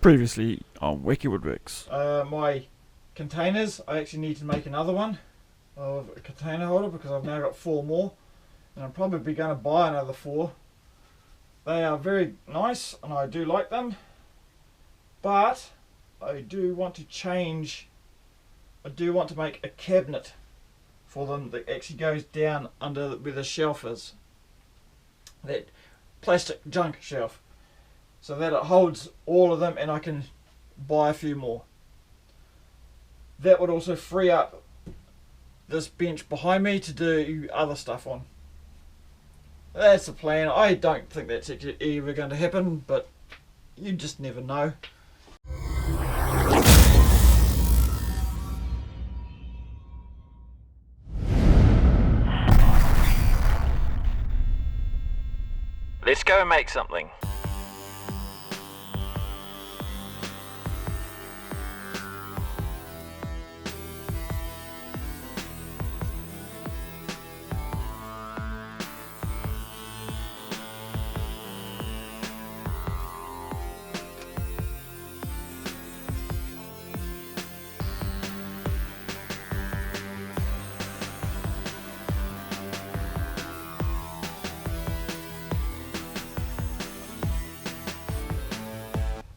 Previously on Wacky Woodworks. My containers, I actually need to make another one of a container holder because I've now got 4 more, and I'm probably going to buy another 4. They are very nice and I do like them, but I do want to change. I do want to make a cabinet for them that actually goes down under where the shelf is, that plastic junk shelf, so that it holds all of them and I can buy a few more. That would also free up this bench behind me to do other stuff on. That's the plan. I don't think that's ever going to happen, but you just never know. Let's go and make something.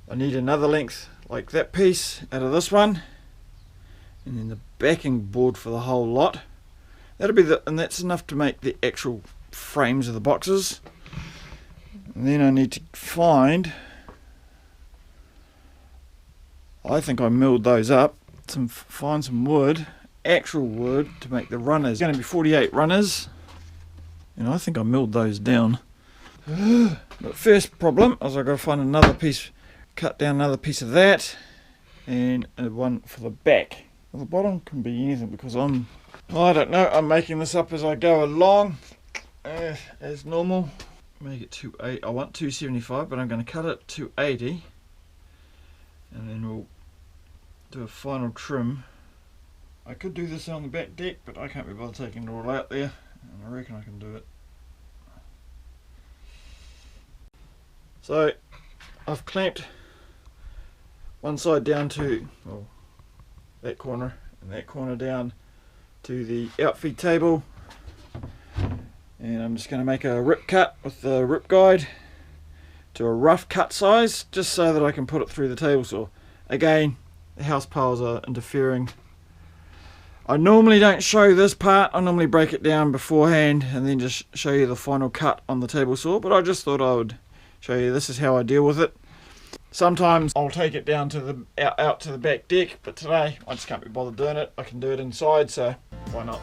I need another length like that piece out of this one, and then the backing board for the whole lot. That'll be and that's enough to make the actual frames of the boxes. And then I need to find, I think I milled those up, find some wood, actual wood, to make the runners. It's going to be 48 runners, and I think I milled those down. But first problem is I've got to find another piece, cut down another piece of that, and one for the back. Well, the bottom can be anything because I don't know, I'm making this up as I go along, as normal. Make it 280. I want 275, but I'm going to cut it to 80, and then we'll do a final trim. I could do this on the back deck, but I can't be bothered taking it all out there, and I reckon I can do it. So I've clamped one side down to that corner, and that corner down to the outfeed table, and I'm just going to make a rip cut with the rip guide to a rough cut size, just so that I can put it through the table saw. Again, the house piles are interfering. I normally don't show this part. I normally break it down beforehand and then just show you the final cut on the table saw, but I just thought I would show you this is how I deal with it. Sometimes I'll take it down to the out to the back deck, but today I just can't be bothered doing it. I can do it inside, so why not?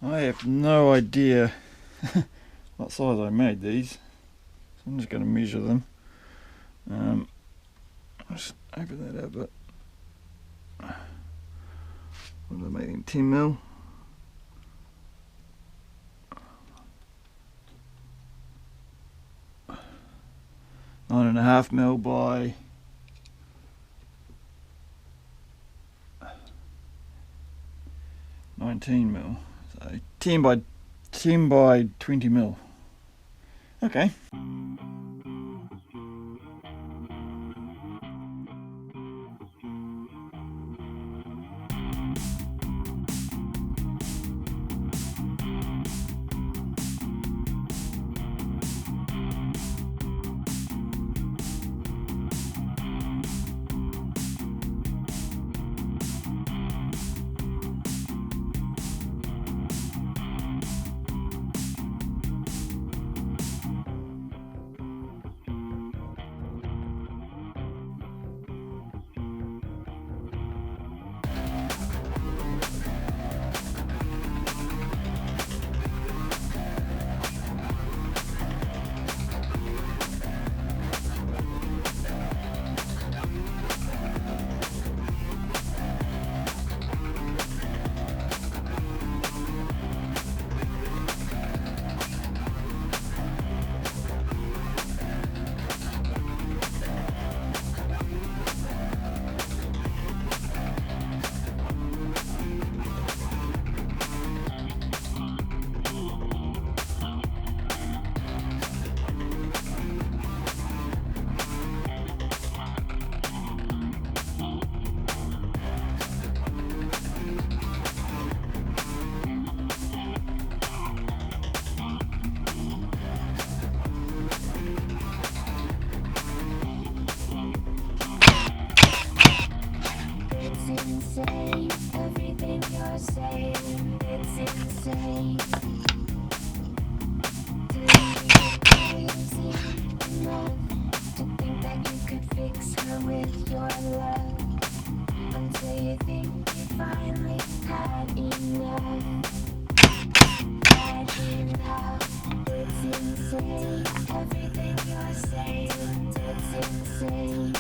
I have no idea what size I made these, so I'm just going to measure them. I'll just open that up, but what am I making? 10 mil. Nine and a half mil by 19 mil. 10 by 20 mil. Okay. insane. Everything you're saying, it's insane. Do you get crazy enough to think that you could fix her with your love? Until you think you finally had enough. Had enough. It's insane. Everything you're saying, it's insane.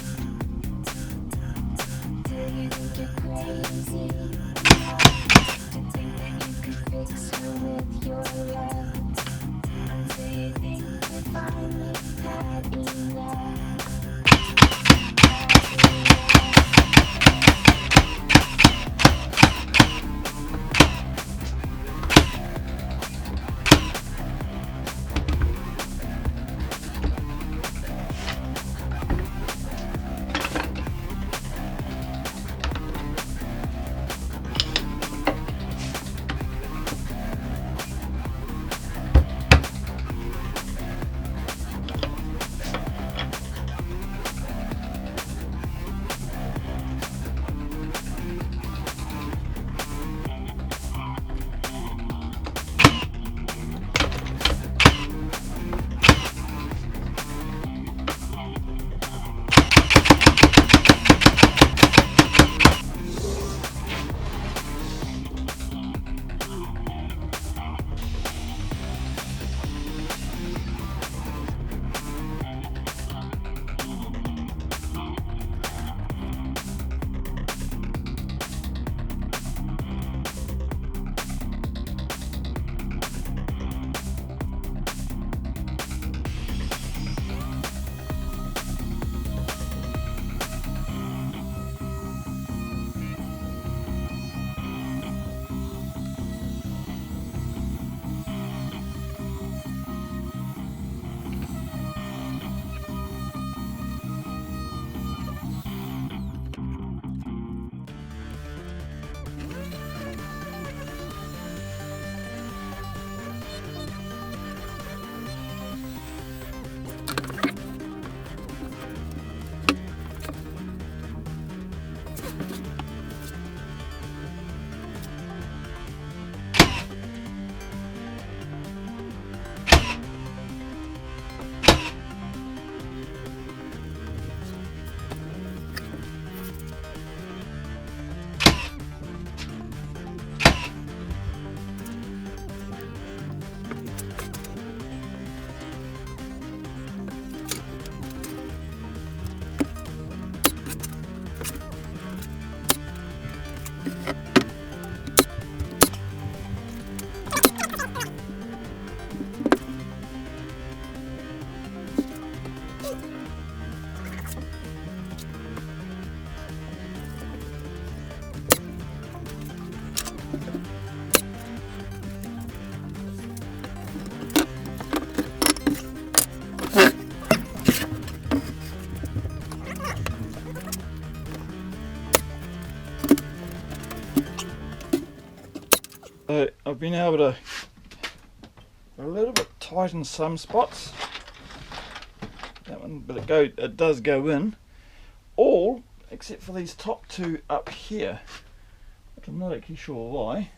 Do you think you're crazy enough to think that you could fix her with your love? Until you think you finally had enough. So I've been able to a little bit tighten some spots. That one, but it does go in. All except for these top two up here, which I'm not actually sure why.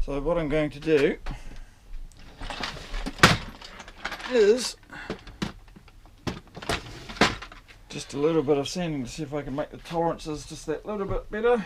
So what I'm going to do is just a little bit of sanding to see if I can make the tolerances just that little bit better.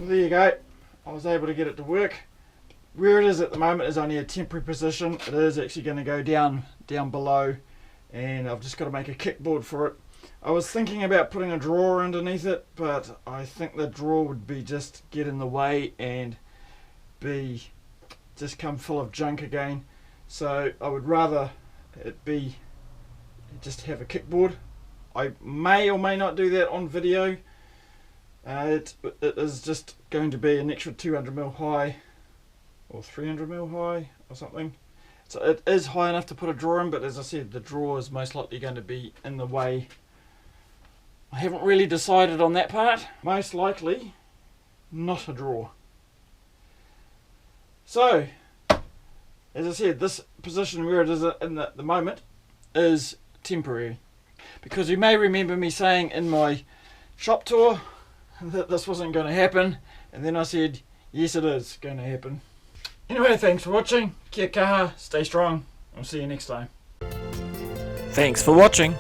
there you go. I was able to get it to work. Where it is at the moment is only a temporary position. It is actually going to go down below, and I've just got to make a kickboard for it. I was thinking about putting a drawer underneath it, but I think the drawer would be just get in the way and be just come full of junk again. So I would rather it be just have a kickboard. I may or may not do that on video. It is just going to be an extra 200mm high or 300mm high or something. So it is high enough to put a drawer in, but as I said, the drawer is most likely going to be in the way. I haven't really decided on that part. Most likely not a drawer. So as I said, this position where it is in the moment is temporary, because you may remember me saying in my shop tour that this wasn't going to happen, and then I said yes, it is going to happen. Anyway, thanks for watching. Kia kaha, stay strong. I'll see you next time. Thanks for watching.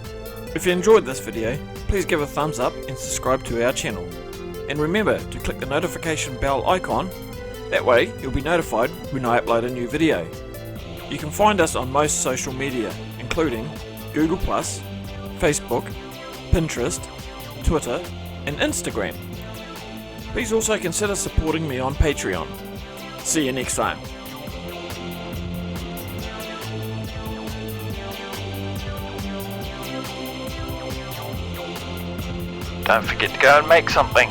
If you enjoyed this video, please give a thumbs up and subscribe to our channel. And remember to click the notification bell icon, that way you'll be notified when I upload a new video. You can find us on most social media, including Google+, Facebook, Pinterest, Twitter and Instagram. Please also consider supporting me on Patreon. See you next time. Don't forget to go and make something.